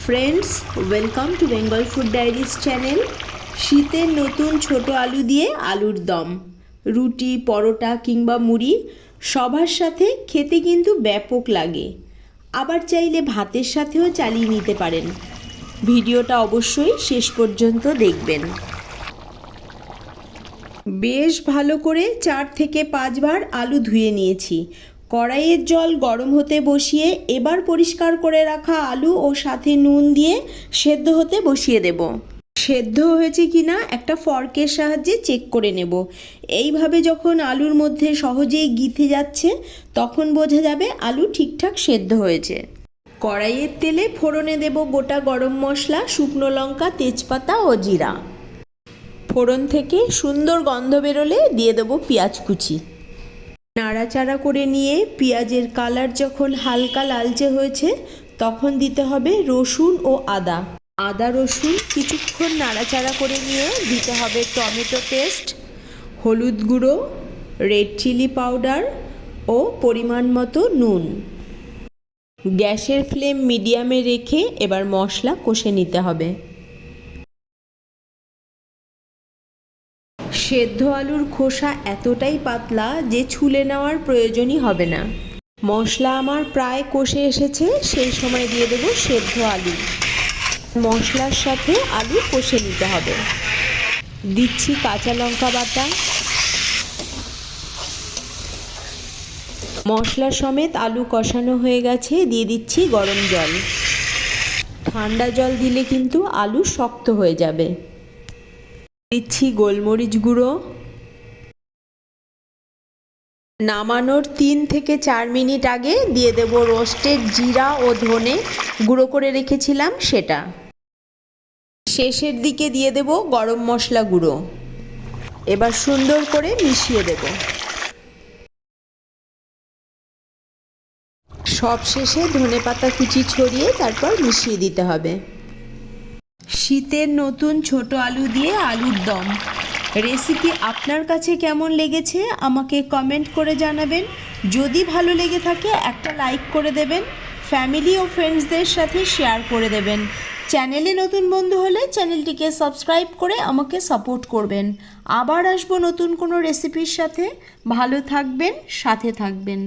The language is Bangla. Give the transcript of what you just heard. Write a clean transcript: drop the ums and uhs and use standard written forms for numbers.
Friends, welcome to Bengal food diaries channel. শীতের নতুন ছোট আলু দিয়ে আলুর দম, রুটি, পরোটা কিংবা মুড়ি সবার সাথে খেতে কিন্তু ব্যাপক লাগে। আবার চাইলে ভাতের সাথেও চালিয়ে নিতে পারেন। ভিডিওটা অবশ্যই শেষ পর্যন্ত দেখবেন। বেশ ভালো করে 4 থেকে 5 বার আলু ধুয়ে নিয়েছি। কড়াইয়ের জল গরম হতে বসিয়ে এবার পরিষ্কার করে রাখা আলু ও সাথে নুন দিয়ে সেদ্ধ হতে বসিয়ে দেব। সেদ্ধ হয়েছে কিনা একটা ফর্কের সাহায্যে চেক করে নেব। এইভাবে যখন আলুর মধ্যে সহজেই গিথে যাচ্ছে তখন বোঝা যাবে আলু ঠিকঠাক সেদ্ধ হয়েছে। কড়াইয়ের তেলে ফোড়নে দেব গোটা গরম মশলা, শুকনো লঙ্কা, তেজপাতা ও জিরা। ফোড়ন থেকে সুন্দর গন্ধ বেরোলে দিয়ে দেব পেঁয়াজ কুচি। নাড়াচাড়া করে নিয়ে পেঁয়াজের কালার যখন হালকা লালচে হয়েছে তখন দিতে হবে রসুন ও আদা। আদা রসুন কিছুক্ষণ নাড়াচাড়া করে নিয়ে দিতে হবে টমেটো পেস্ট, হলুদ গুঁড়ো, রেড চিলি পাউডার ও পরিমাণ মতো নুন। গ্যাসের ফ্লেম মিডিয়ামে রেখে এবার মশলা কষে নিতে হবে। সেদ্ধ আলুর খোসা এতটাই পাতলা যে ছুলে নেওয়ার প্রয়োজনই হবে না। মশলা আমার প্রায় কষে এসেছে, সেই সময় দিয়ে দেবো সেদ্ধ আলু। মশলার সাথে আলু কষে নিতে হবে। দিচ্ছি কাঁচা লঙ্কা বাটা। মশলা সমেত আলু কষানো হয়ে গেছে, দিয়ে দিচ্ছি গরম জল। ঠান্ডা জল দিলে কিন্তু আলু শক্ত হয়ে যাবে। দিচ্ছি গোলমরিচ গুঁড়ো। নামানোর 3 থেকে 4 মিনিট আগে দিয়ে দেব রোস্টেড জিরা ও ধনে গুঁড়ো করে রেখেছিলাম সেটা। শেষের দিকে দিয়ে দেব গরম মশলা গুঁড়ো। এবার সুন্দর করে মিশিয়ে দেব। সব শেষে ধনেপাতা কুচি ছড়িয়ে তারপর মিশিয়ে দিতে হবে। শীতের নতুন ছোট আলু দিয়ে আলুর দম রেসিপি আপনার কাছে কেমন লেগেছে আমাকে কমেন্ট করে জানাবেন। যদি ভালো লেগে থাকে একটা লাইক করে দেবেন, ফ্যামিলি ও ফ্রেন্ডসদের সাথে শেয়ার করে দেবেন। চ্যানেলে নতুন বন্ধু হলে চ্যানেলটিকে সাবস্ক্রাইব করে আমাকে সাপোর্ট করবেন। আবার আসবো নতুন কোনো রেসিপির সাথে। ভালো থাকবেন, সাথে থাকবেন।